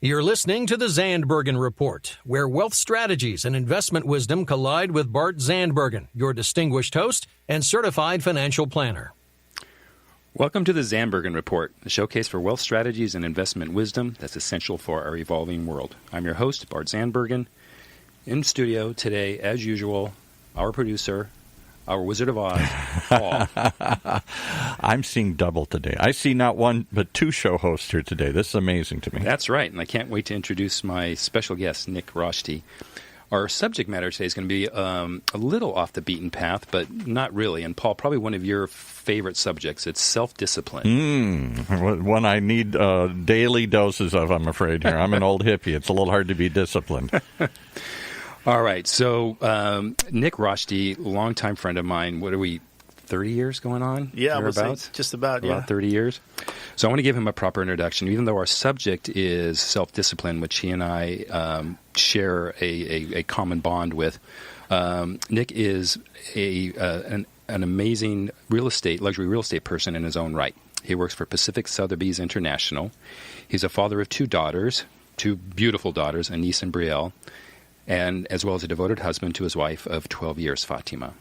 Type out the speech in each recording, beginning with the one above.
You're listening to the Zandbergen Report, where wealth strategies and investment wisdom collide with Bart Zandbergen, your distinguished host and certified financial planner. Welcome to the Zandbergen Report, a showcase for wealth strategies and investment wisdom that's essential for our evolving world. I'm your host, Bart Zandbergen. In studio today, as usual, our producer, our Wizard of Oz, Paul. I'm seeing double today. I see not one, but two show hosts here today. This is amazing to me. That's right, and I can't wait to introduce my special guest, Nick Roshdieh. Our subject matter today is going to be a little off the beaten path, but not really. And, Paul, probably one of your favorite subjects. It's self-discipline. One I need daily doses of, I'm afraid, here. I'm an old hippie. It's a little hard to be disciplined. All right, so Nick Roshdieh, longtime friend of mine. What are we, 30 years going on? Yeah, just about 30 years. So I want to give him a proper introduction, even though our subject is self-discipline, which he and I share a common bond with. Nick is an amazing luxury real estate person in his own right. He works for Pacific Sotheby's International. He's a father of two daughters, two beautiful daughters, a niece and Brielle, and as well as a devoted husband to his wife of 12 years, Fatima.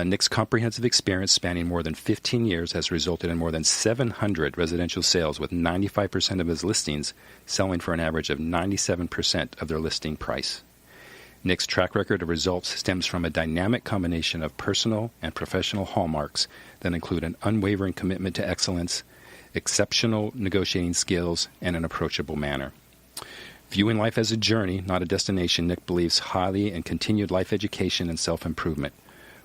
Nick's comprehensive experience spanning more than 15 years has resulted in more than 700 residential sales, with 95% of his listings selling for an average of 97% of their listing price. Nick's track record of results stems from a dynamic combination of personal and professional hallmarks that include an unwavering commitment to excellence, exceptional negotiating skills, and an approachable manner. Viewing life as a journey, not a destination, Nick believes highly in continued life education and self-improvement.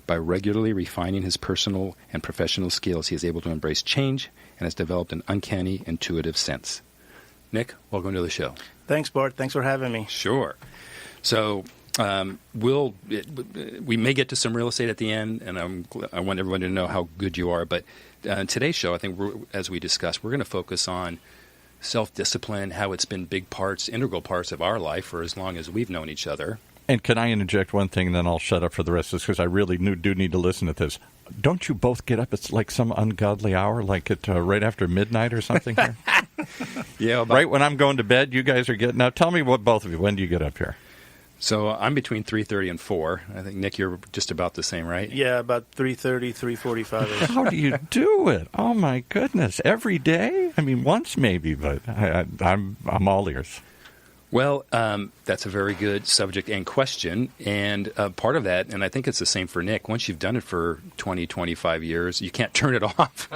By regularly refining his personal and professional skills, he is able to embrace change and has developed an uncanny, intuitive sense. Nick, welcome to the show. Thanks, Bart. Thanks for having me. Sure. So we may get to some real estate at the end, and I want everyone to know how good you are. But in today's show, I think, as we discussed, we're going to focus on self-discipline, how it's been integral parts of our life for as long as we've known each other. And can I interject one thing, and then I'll shut up for the rest of this, because I really do need to listen to this. Don't you both get up at like some ungodly hour, like at right after midnight or something here? Yeah. Right when I'm going to bed, you guys are getting up. Tell me both of you, when do you get up here? So I'm between 3:30 and 4. I think, Nick, you're just about the same, right? Yeah, about 3:30, 3:45. How do you do it? Oh, my goodness. Every day? I mean, once maybe, but I'm all ears. Well, that's a very good subject and question. And part of that, and I think it's the same for Nick, once you've done it for 20, 25 years, you can't turn it off.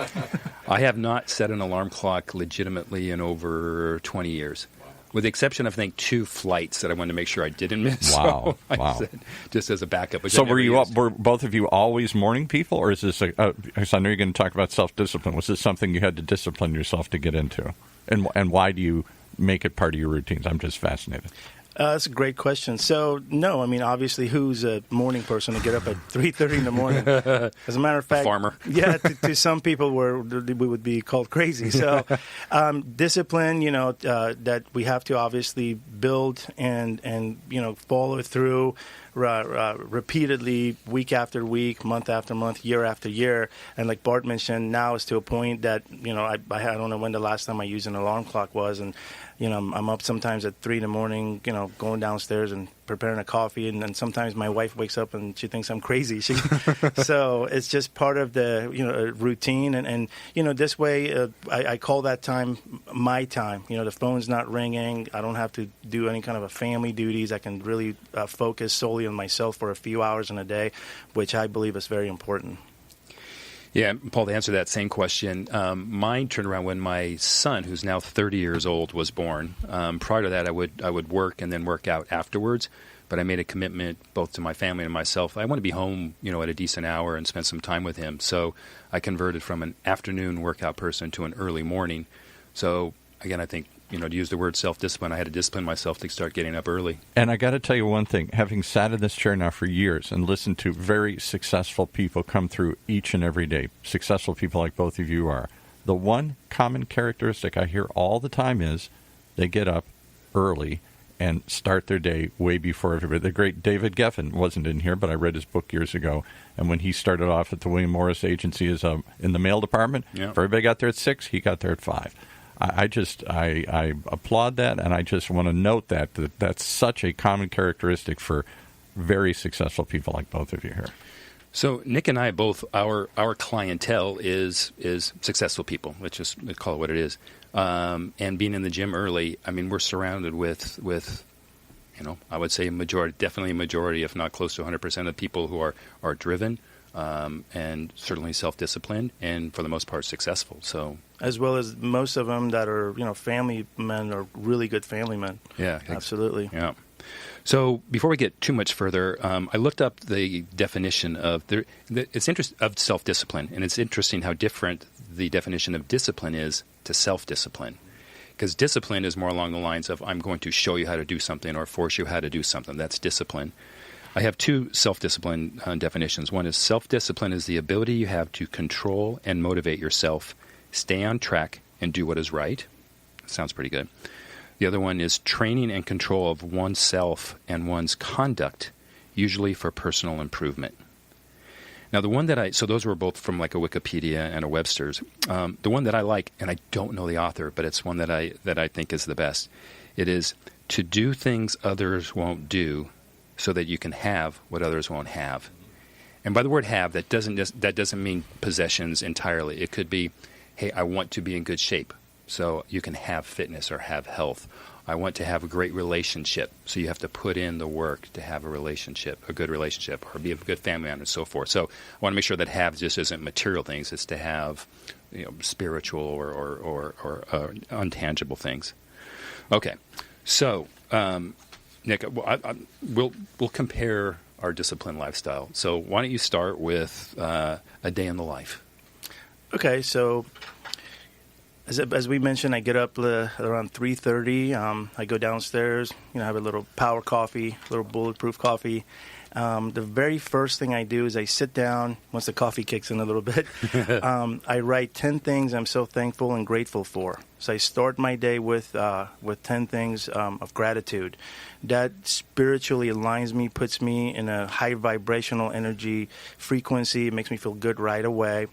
I have not set an alarm clock legitimately in over 20 years. With the exception of, I think, 2 flights that I wanted to make sure I didn't miss. Wow. So I said, just as a backup. So were both of you always morning people, or is this because I know you're going to talk about self-discipline. Was this something you had to discipline yourself to get into? And why do you make it part of your routines? I'm just fascinated. That's a great question. So, no, I mean, obviously, who's a morning person to get up at 3:30 in the morning? As a matter of fact, a farmer. Yeah, to some people, we would be called crazy. So, discipline, that we have to obviously build and follow through repeatedly, week after week, month after month, year after year. And like Bart mentioned, now it's to a point that I don't know when the last time I used an alarm clock was, and I'm up sometimes at 3 in the morning, going downstairs and preparing a coffee, and sometimes my wife wakes up and she thinks I'm crazy. So it's just part of the routine, and this way I call that time my time. The phone's not ringing. I don't have to do any kind of a family duties. I can really focus solely on myself for a few hours in a day, which I believe is very important. Yeah, Paul, to answer that same question, mine turned around when my son, who's now 30 years old, was born. Prior to that, I would work and then work out afterwards, but I made a commitment both to my family and myself. I want to be home, at a decent hour and spend some time with him. So I converted from an afternoon workout person to an early morning. So, again, I think, to use the word self-discipline, I had to discipline myself to start getting up early. And I got to tell you one thing. Having sat in this chair now for years and listened to very successful people come through each and every day, successful people like both of you are, the one common characteristic I hear all the time is they get up early and start their day way before everybody. The great David Geffen wasn't in here, but I read his book years ago. And when he started off at the William Morris Agency as in the mail department, if everybody got there at 6, he got there at 5. I applaud that, and I just want to note that's such a common characteristic for very successful people like both of you here. So Nick and I both, our clientele is successful people. Let's call it what it is. And being in the gym early, I mean, we're surrounded with I would say definitely a majority, if not close to 100% of people who are driven and certainly self-disciplined and for the most part successful. So as well as most of them that are family men are really good family men. Yeah, absolutely. Yeah. So before we get too much further, I looked up the definition of of self-discipline, and it's interesting how different the definition of discipline is to self-discipline. Because discipline is more along the lines of I'm going to show you how to do something or force you how to do something. That's discipline. I have two self-discipline definitions. One is self-discipline is the ability you have to control and motivate yourself, stay on track, and do what is right. Sounds pretty good. The other one is training and control of oneself and one's conduct, usually for personal improvement. Now, the one that so those were both from like a Wikipedia and a Webster's. The one that I like, and I don't know the author, but it's one that I think is the best. It is to do things others won't do so that you can have what others won't have. And by the word have, that doesn't mean possessions entirely. It could be, hey, I want to be in good shape, so you can have fitness or have health. I want to have a great relationship, so you have to put in the work to have a good relationship, or be a good family man, and so forth. So I want to make sure that have just isn't material things; it's to have, spiritual or untangible things. Okay, so Nick, we'll compare our disciplined lifestyle. So why don't you start with a day in the life? Okay, so as we mentioned, I get up around 3:30. I go downstairs, have a little power coffee, a little bulletproof coffee. The very first thing I do is I sit down once the coffee kicks in a little bit. I write 10 things I'm so thankful and grateful for. So I start my day with 10 things of gratitude. That spiritually aligns me, puts me in a high vibrational energy frequency. It makes me feel good right away.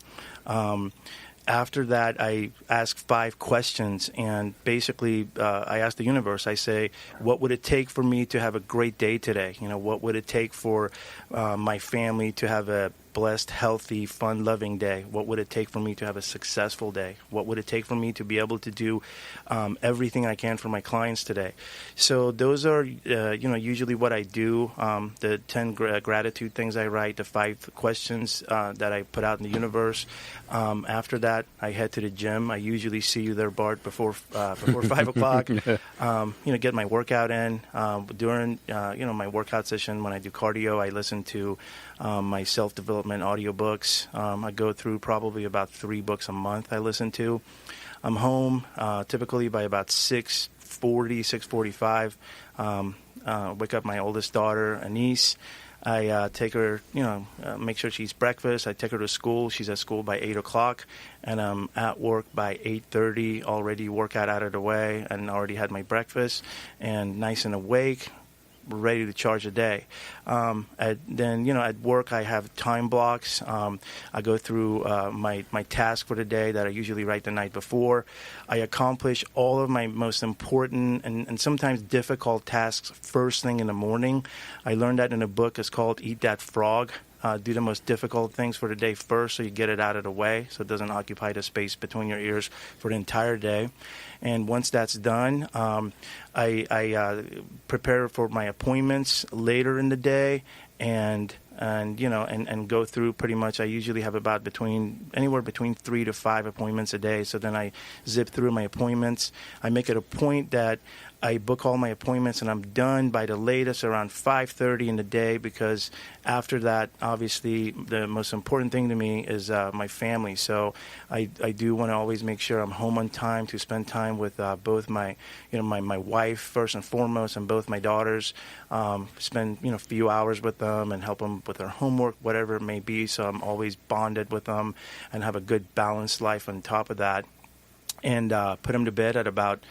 After that, I ask 5 questions, and basically I ask the universe, I say, what would it take for me to have a great day today? What would it take for my family to have a blessed, healthy, fun-loving day? What would it take for me to have a successful day? What would it take for me to be able to do everything I can for my clients today? So those are, usually what I do. The 10 gratitude things I write, the 5 questions that I put out in the universe. After that, I head to the gym. I usually see you there, Bart, before 5 o'clock. Get my workout in. During my workout session, when I do cardio, I listen to my self-development audiobooks. I go through probably about 3 books a month I listen to. I'm home typically by about 6:40, 6:45. Wake up my oldest daughter, Anise. I take her, make sure she eats breakfast. I take her to school. She's at school by 8 o'clock, and I'm at work by 8:30, already workout out of the way, and already had my breakfast, and nice and awake, ready to charge a day. Then, at work I have time blocks. I go through my task for the day that I usually write the night before. I accomplish all of my most important and sometimes difficult tasks first thing in the morning. I learned that in a book. It's called Eat That Frog. Do the most difficult things for the day first so you get it out of the way so it doesn't occupy the space between your ears for the entire day. And once that's done, I prepare for my appointments later in the day and go through pretty much. I usually have about anywhere between 3 to 5 appointments a day. So then I zip through my appointments. I make it a point that I book all my appointments and I'm done by the latest around 5:30 in the day, because after that, obviously, the most important thing to me is my family. So I do want to always make sure I'm home on time to spend time with both my wife first and foremost, and both my daughters. Spend a few hours with them and help them with their homework, whatever it may be. So I'm always bonded with them and have a good balanced life on top of that. And put them to bed at about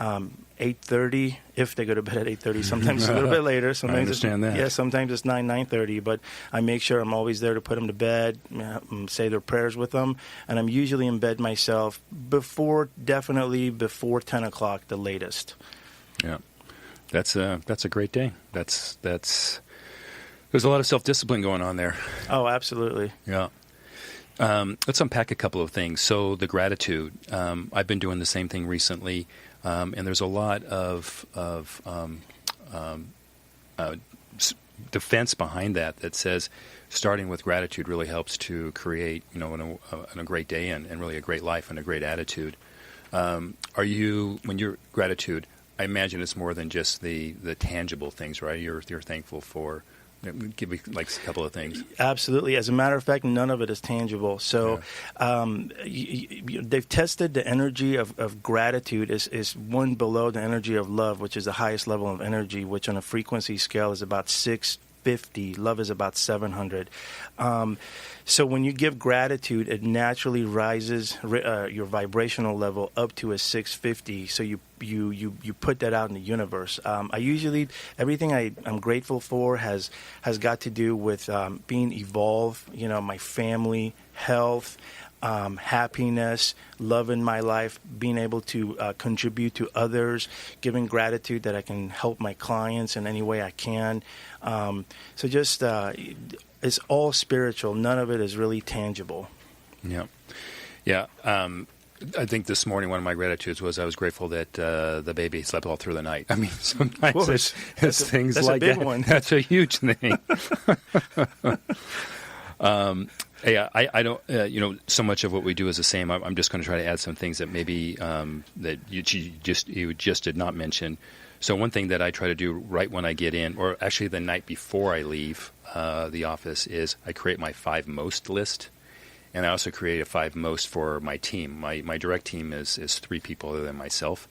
8:30 if they go to bed at 8:30. Sometimes it's a little bit later. Sometimes I understand that. Yeah, sometimes it's 9:30. But I make sure I'm always there to put them to bed, say their prayers with them, and I'm usually in bed myself definitely before 10 o'clock, the latest. Yeah, that's a great day. That's there's a lot of self-discipline going on there. Oh, absolutely. Yeah. Let's unpack a couple of things. So the gratitude. I've been doing the same thing recently, and there's a lot of defense behind that says starting with gratitude really helps to create, a great day and really a great life and a great attitude. When you're gratitude, I imagine it's more than just the tangible things, right? You're thankful for. Give me like a couple of things. Absolutely. As a matter of fact, none of it is tangible. So they've tested the energy of gratitude is one below the energy of love, which is the highest level of energy, which on a frequency scale is about 650. Love is about 700. So when you give gratitude, it naturally rises your vibrational level up to a 650. So you put that out in the universe. I usually everything I'm grateful for has got to do with being evolved. My family, health, happiness, love in my life, being able to contribute to others, giving gratitude that I can help my clients in any way I can. So just it's all spiritual. None of it is really tangible. Yeah. Yeah. I think this morning one of my gratitudes was I was grateful that the baby slept all through the night. I mean, sometimes it's things that's like a big that. one. That's a huge thing. Yeah, I don't. So much of what we do is the same. I'm just going to try to add some things that maybe that you just did not mention. So one thing that I try to do right when I get in, or actually the night before I leave the office, is I create my 5 most list. And I also create a 5 most for my team. My direct team is 3 people other than myself.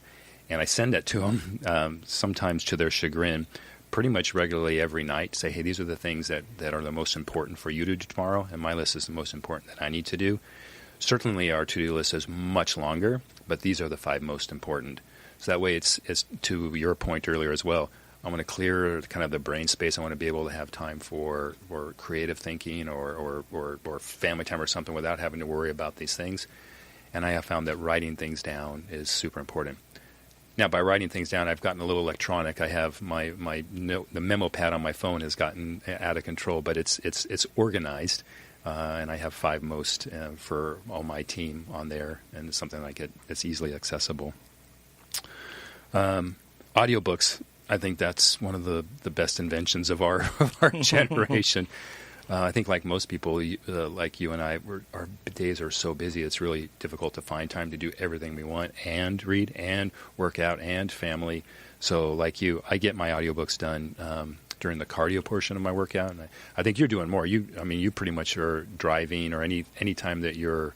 And I send that to them, sometimes to their chagrin, pretty much regularly every night. Say, hey, these are the things that are the most important for you to do tomorrow. And my list is the most important that I need to do. Certainly our to-do list is much longer, but these are the 5 most important. So that way it's to your point earlier as well. I want to clear kind of the brain space. I want to be able to have time for creative thinking or family time or something without having to worry about these things. And I have found that writing things down is super important. Now, by writing things down, I've gotten a little electronic. I have the memo pad on my phone has gotten out of control, but it's organized, and I have 5 most for all my team on there, and it's something it's easily accessible. Audiobooks. I think that's one of the best inventions of our generation. I think like most people, like you and I, our days are so busy, it's really difficult to find time to do everything we want and read and work out and family. So like you, I get my audiobooks done during the cardio portion of my workout. And I think you're doing more. You pretty much are driving or any time that you're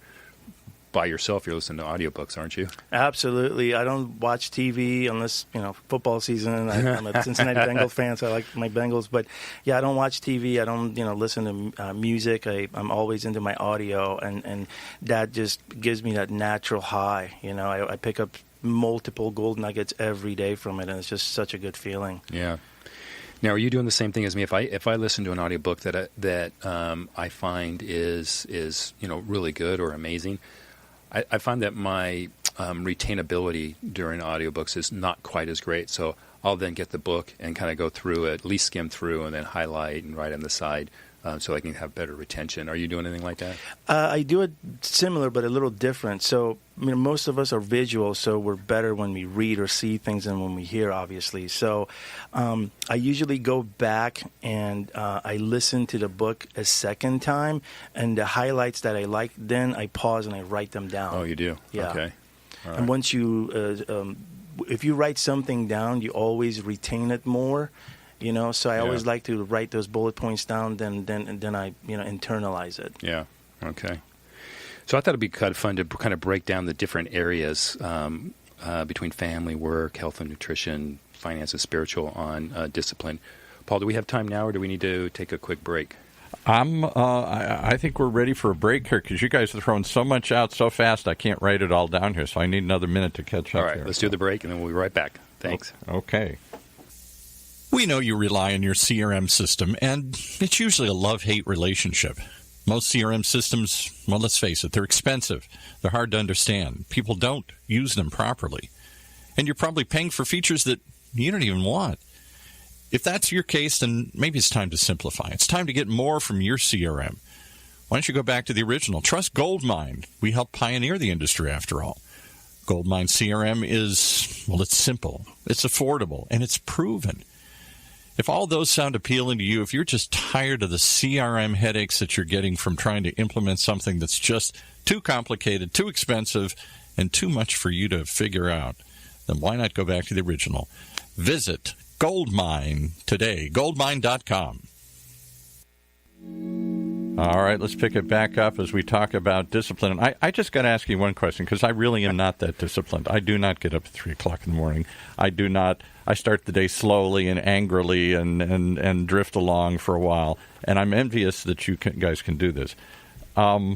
by yourself, you're listening to audiobooks, aren't you? Absolutely. I don't watch TV unless, football season. I'm a Cincinnati Bengals fan, so I like my Bengals. But, yeah, I don't watch TV. I don't, listen to music. I'm always into my audio, and that just gives me that natural high. I pick up multiple gold nuggets every day from it, and it's just such a good feeling. Yeah. Now, are you doing the same thing as me? If I listen to an audiobook that I find is really good or amazing, I find that my retainability during audiobooks is not quite as great. So I'll then get the book and kind of go through it, at least skim through, and then highlight and write on the side so I can have better retention. Are you doing anything like that? I do it similar, but a little different. So most of us are visual, so we're better when we read or see things than when we hear, obviously. So I usually go back and I listen to the book a second time, and the highlights that I like, then I pause and I write them down. Oh, you do? Yeah. Okay. All right. And once you, if you write something down, you always retain it more. So I always like to write those bullet points down, then I internalize it. Yeah. Okay. So I thought it'd be kind of fun to kind of break down the different areas between family, work, health and nutrition, finances, spiritual on discipline. Paul, do we have time now, or do we need to take a quick break? I think we're ready for a break here because you guys are throwing so much out so fast I can't write it all down here, so I need another minute to catch up. All right, here. let's do the break, and then we'll be right back. Thanks. Okay. We know you rely on your CRM system, and it's usually a love-hate relationship. Most CRM systems, well, let's face it, they're expensive. They're hard to understand. People don't use them properly. And you're probably paying for features that you don't even want. If that's your case, then maybe it's time to simplify. It's time to get more from your CRM. Why don't you go back to the original? Trust Goldmine. We helped pioneer the industry, after all. Goldmine CRM is, well, it's simple, it's affordable, and it's proven. If all those sound appealing to you, if you're just tired of the CRM headaches that you're getting from trying to implement something that's just too complicated, too expensive, and too much for you to figure out, then why not go back to the original? Visit Goldmine today, goldmine.com. All right, let's pick it back up as we talk about discipline. I just got to ask you one question because I really am not that disciplined. I do not get up at 3 o'clock in the morning. I do not. I start the day slowly and angrily and drift along for a while. And I'm envious that you guys can do this. How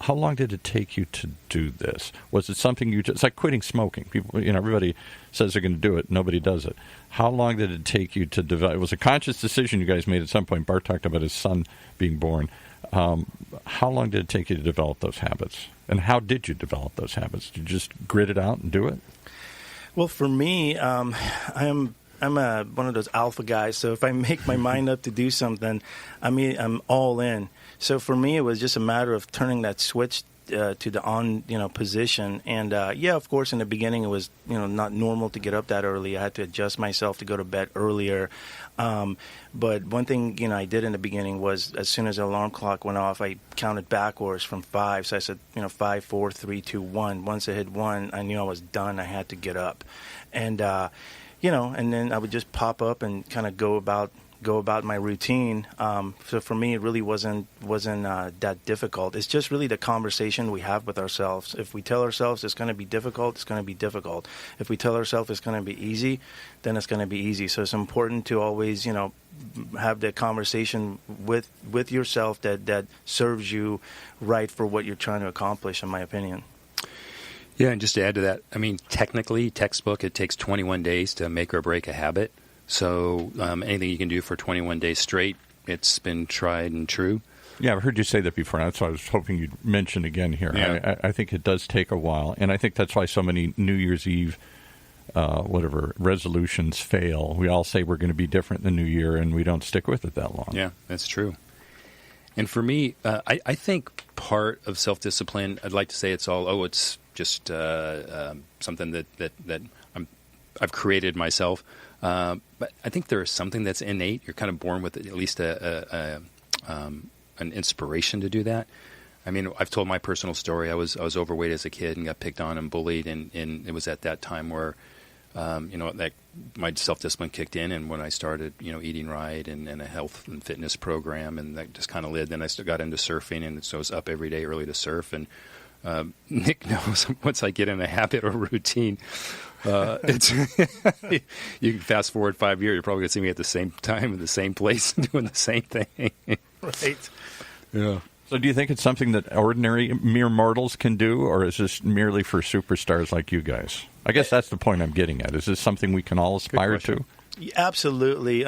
long did it take you to do this? Was it something you just, it's like quitting smoking. People, everybody says they're going to do it. Nobody does it. How long did it take you to develop? It was a conscious decision you guys made at some point. Bart talked about his son being born. How long did it take you to develop those habits? And how did you develop those habits? Did you just grit it out and do it? Well, for me, I'm one of those alpha guys. So if I make my mind up to do something, I'm all in. So for me, it was just a matter of turning that switch to the on, position. And of course, in the beginning, it was, not normal to get up that early. I had to adjust myself to go to bed earlier. But one thing, I did in the beginning was as soon as the alarm clock went off, I counted backwards from 5. So I said, 5, 4, 3, 2, 1. Once I hit 1, I knew I was done. I had to get up. And, and then I would just pop up and kind of go about my routine. So for me, it really wasn't that difficult. It's just really the conversation we have with ourselves. If we tell ourselves it's going to be difficult, it's going to be difficult. If we tell ourselves it's going to be easy, then it's going to be easy. So it's important to always, have that conversation with yourself that serves you right for what you're trying to accomplish, in my opinion. Yeah, and just to add to that, technically, textbook, it takes 21 days to make or break a habit. So anything you can do for 21 days straight, it's been tried and true. Yeah, I've heard you say that before, and that's why I was hoping you'd mention again here. Yeah. I think it does take a while, and I think that's why so many New Year's Eve, resolutions fail. We all say we're going to be different in the new year, and we don't stick with it that long. Yeah, that's true. And for me, I think part of self-discipline, I'd like to say it's just something that I've created myself. But I think there is something that's innate. You're kind of born with at least an inspiration to do that. I've told my personal story. I was overweight as a kid and got picked on and bullied, and it was at that time where, that my self-discipline kicked in, and when I started, eating right and a health and fitness program, and that just kind of led. Then I got into surfing, and so I was up every day early to surf. And Nick knows once I get in a habit or routine, it's you can fast forward 5 years, you're probably going to see me at the same time in the same place doing the same thing. Right. Yeah. So do you think it's something that ordinary mere mortals can do, or is this merely for superstars like you guys? I guess that's the point I'm getting at. Is this something we can all aspire to? Absolutely.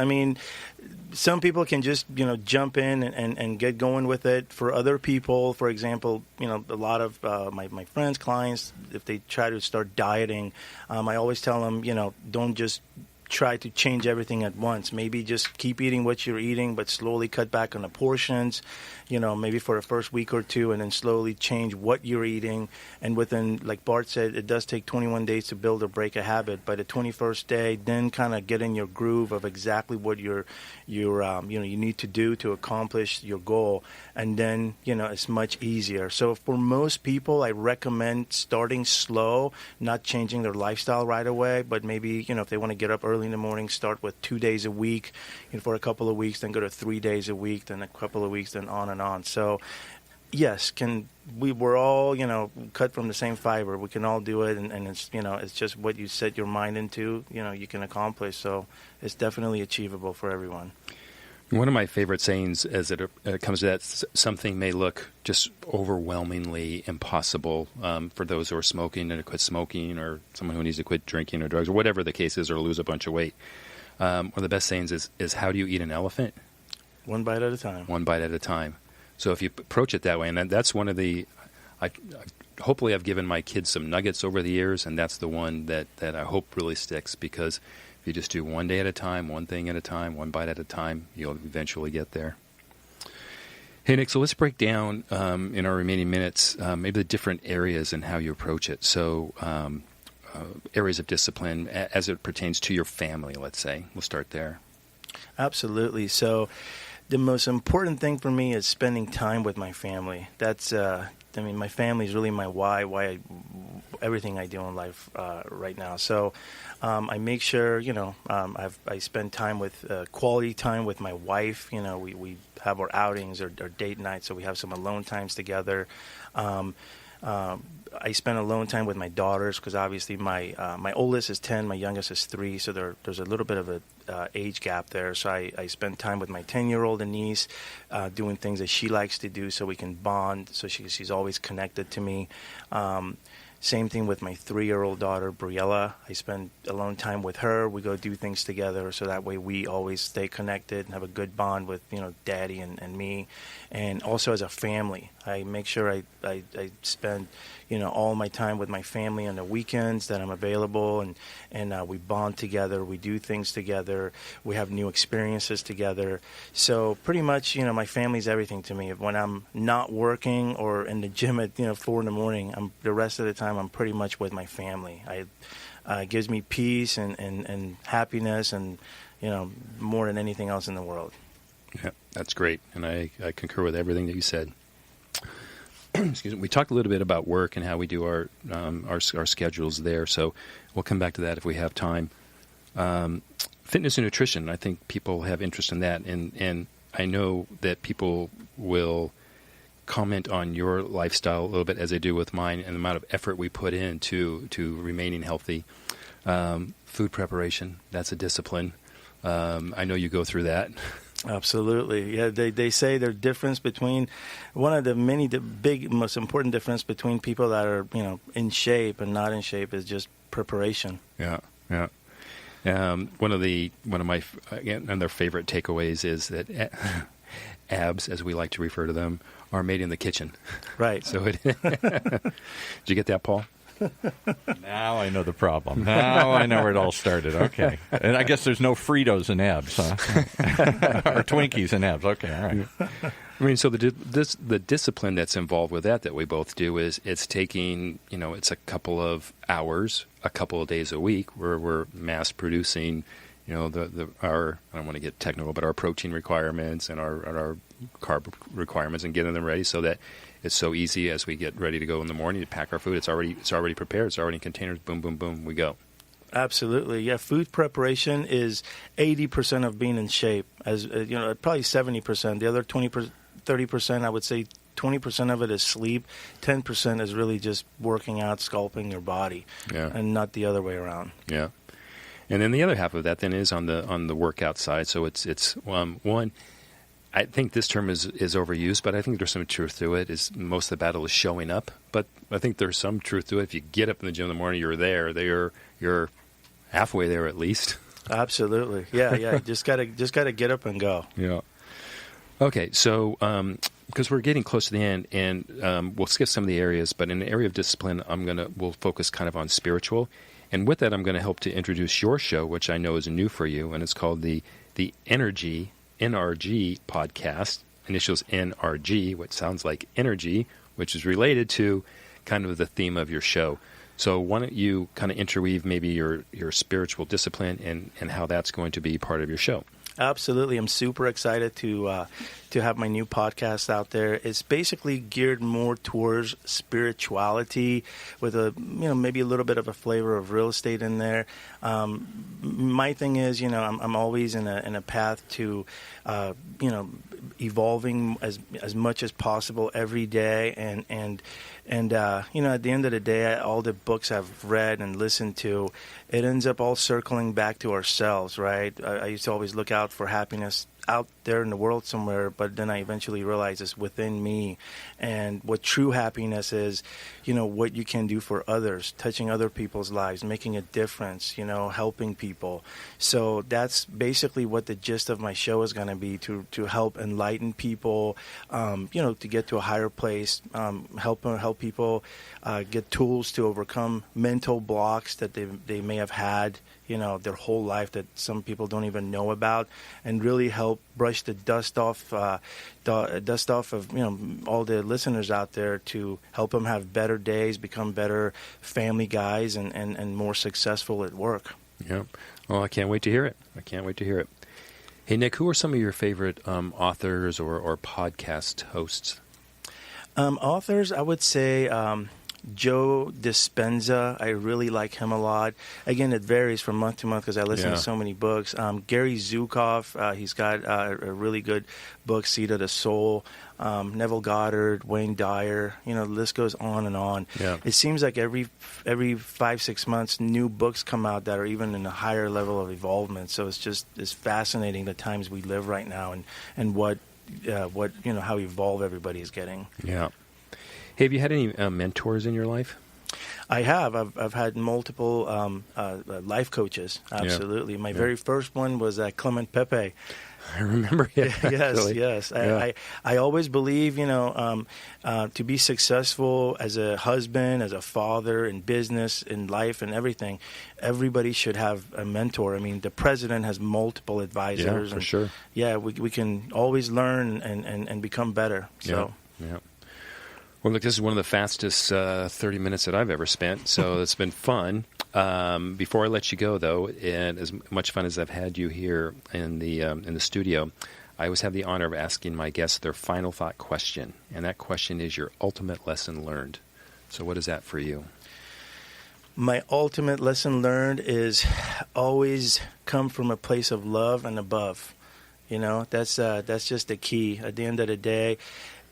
Some people can just, jump in and get going with it. For other people, for example, a lot of my friends, clients, if they try to start dieting, I always tell them, don't just try to change everything at once. Maybe just keep eating what you're eating, but slowly cut back on the portions, maybe for the first week or two, and then slowly change what you're eating. And within, like Bart said, it does take 21 days to build or break a habit. By the 21st day, then kind of get in your groove of exactly what you need to do to accomplish your goal. And then, it's much easier. So for most people, I recommend starting slow, not changing their lifestyle right away, but maybe, if they want to get up early in the morning, start with 2 days a week, for a couple of weeks, then go to 3 days a week, then a couple of weeks, then on and on. So, yes, we're all, cut from the same fiber. We can all do it, and it's, it's just what you set your mind into, you can accomplish. So it's definitely achievable for everyone. One of my favorite sayings as it comes to that, something may look just overwhelmingly impossible for those who are smoking and to quit smoking, or someone who needs to quit drinking or drugs, or whatever the case is, or lose a bunch of weight. One of the best sayings is how do you eat an elephant? One bite at a time. One bite at a time. So if you approach it that way, and that's one of the, hopefully I've given my kids some nuggets over the years, and that's the one that I hope really sticks, because if you just do one day at a time, one thing at a time, one bite at a time, you'll eventually get there. Hey, Nick, so let's break down in our remaining minutes maybe the different areas and how you approach it. So areas of discipline as it pertains to your family, let's say. We'll start there. Absolutely. So the most important thing for me is spending time with my family. That's, my family is really my why everything I do in life right now. So I make sure, I spend time with quality time with my wife. We have our outings or date nights, so we have some alone times together. I spend alone time with my daughters because obviously my oldest is 10, my youngest is 3, so there's a little bit of a age gap there. So I spend time with my 10-year-old niece doing things that she likes to do so we can bond, so she's always connected to me. Same thing with my 3-year-old daughter, Briella. I spend alone time with her. We go do things together, so that way we always stay connected and have a good bond with, Daddy and me. And also as a family, I make sure I spend, all my time with my family on the weekends that I'm available, and we bond together. We do things together. We have new experiences together. So pretty much, my family's everything to me. When I'm not working or in the gym at 4 in the morning, the rest of the time I'm pretty much with my family. It gives me peace and happiness, and more than anything else in the world. Yeah, that's great, and I concur with everything that you said. Excuse me. We talked a little bit about work and how we do our schedules there, so we'll come back to that if we have time. Fitness and nutrition, I think people have interest in that, and I know that people will comment on your lifestyle a little bit as they do with mine, and the amount of effort we put in to remaining healthy. Food preparation, that's a discipline. I know you go through that. Absolutely. Yeah, they say there's difference between one of the big, most important difference between people that are, in shape and not in shape is just preparation. Yeah. One of my their favorite takeaways is that abs, as we like to refer to them, are made in the kitchen. Right. So did you get that, Paul? Now I know the problem. Now I know where it all started. Okay. And I guess there's no Fritos and abs, huh? Or Twinkies and abs. Okay, all right. I mean, so the discipline that's involved with that we both do is it's taking, it's a couple of hours, a couple of days a week where we're mass producing, our, I don't want to get technical, but our protein requirements and our carb requirements, and getting them ready so that it's so easy as we get ready to go in the morning to pack our food. It's already prepared. It's already in containers. Boom, boom, boom. We go. Absolutely. Yeah. Food preparation is 80% of being in shape. As probably 70%. The other 30%, I would say 20% of it is sleep. 10% is really just working out, sculpting your body, and not the other way around. Yeah. And then the other half of that then is on the workout side. So it's one. I think this term is overused, but I think there's some truth to it. Is most of the battle is showing up, but I think there's some truth to it. If you get up in the gym in the morning, you're there. You're halfway there at least. Absolutely, yeah. just gotta get up and go. Yeah. Okay, so because we're getting close to the end, and we'll skip some of the areas, but in the area of discipline, we'll focus kind of on spiritual, and with that, I'm going to help to introduce your show, which I know is new for you, and it's called the NRG podcast, initials NRG, which sounds like energy, which is related to kind of the theme of your show. So why don't you kind of interweave maybe your spiritual discipline and how that's going to be part of your show? Absolutely. I'm super excited to have my new podcast out there. It's basically geared more towards spirituality with maybe a little bit of a flavor of real estate in there. My thing is, I'm always in a path to, evolving as much as possible every day. And at the end of the day, all the books I've read and listened to, it ends up all circling back to ourselves, right? I used to always look out for happiness out there in the world somewhere, but then I eventually realized it's within me. And what true happiness is, what you can do for others, touching other people's lives, making a difference, helping people. So that's basically what the gist of my show is going to be, to help enlighten people, to get to a higher place, help people get tools to overcome mental blocks that they may have had, their whole life, that some people don't even know about, and really help brush the dust off of all the listeners out there, to help them have better days, become better family guys, and more successful at work. Yeah. Well, I can't wait to hear it. Hey, Nick, who are some of your favorite authors or podcast hosts? Authors, I would say Joe Dispenza. I really like him a lot. Again, it varies from month to month because I listen to so many books. Gary Zukav, he's got a really good book, Seed of the Soul. Neville Goddard, Wayne Dyer, the list goes on and on. Yeah. It seems like every 5-6 months, new books come out that are even in a higher level of involvement. So it's fascinating the times we live right now, and what how evolved everybody is getting. Yeah. Hey, have you had any mentors in your life? I have. I've had multiple life coaches. Absolutely. My very first one was Clement Pepe. I remember. Yeah, yes. Yeah. I always believe, to be successful as a husband, as a father, in business, in life, and everything, everybody should have a mentor. I mean, the president has multiple advisors. Yeah, for sure. Yeah, we can always learn and become better. So. Yeah. Well, look, this is one of the fastest 30 minutes that I've ever spent, so it's been fun. Before I let you go, though, and as much fun as I've had you here in the studio, I always have the honor of asking my guests their final thought question, and that question is your ultimate lesson learned. So what is that for you? My ultimate lesson learned is always come from a place of love and above. That's just the key. At the end of the day,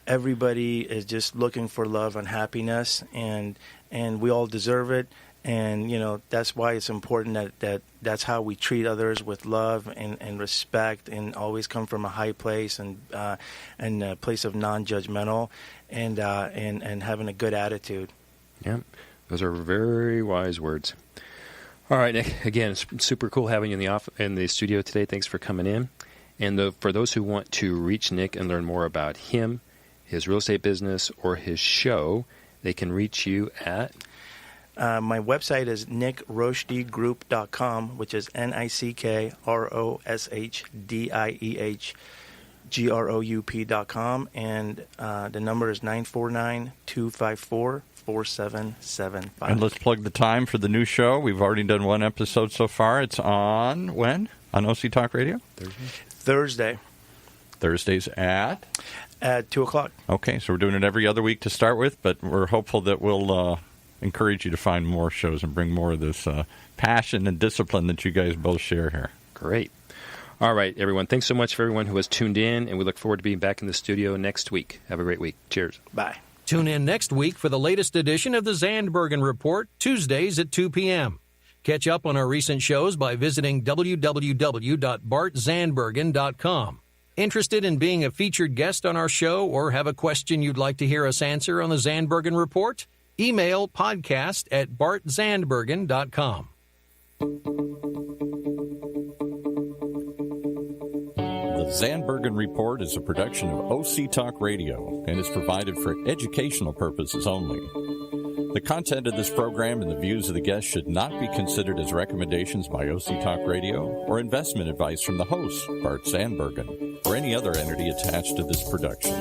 everybody is just looking for love and happiness, and we all deserve it. And that's why it's important that's how we treat others, with love and respect, and always come from a high place and a place of non-judgmental, and having a good attitude. Yeah, those are very wise words. All right, Nick. Again, it's super cool having you in the studio today. Thanks for coming in. And for those who want to reach Nick and learn more about him, his real estate business, or his show, they can reach you at? My website is nickroshdiehgroup.com, which is NickRoshdiehgroup.com, and the number is 949-254-4775. And let's plug the time for the new show. We've already done one episode so far. It's on when? On OC Talk Radio? Thursday. Thursdays at 2:00. Okay, so we're doing it every other week to start with, but we're hopeful that we'll encourage you to find more shows and bring more of this passion and discipline that you guys both share here. Great. All right, everyone. Thanks so much for everyone who has tuned in, and we look forward to being back in the studio next week. Have a great week. Cheers. Bye. Tune in next week for the latest edition of the Zandbergen Report, Tuesdays at 2 p.m. Catch up on our recent shows by visiting www.bartzandbergen.com. Interested in being a featured guest on our show, or have a question you'd like to hear us answer on the Zandbergen Report? Email podcast@bartzandbergen.com. The Zandbergen Report is a production of OC Talk Radio and is provided for educational purposes only. The content of this program and the views of the guests should not be considered as recommendations by OC Talk Radio or investment advice from the host, Bart Zandbergen, or any other entity attached to this production.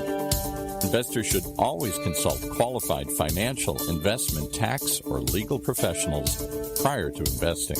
Investors should always consult qualified financial, investment, tax, or legal professionals prior to investing.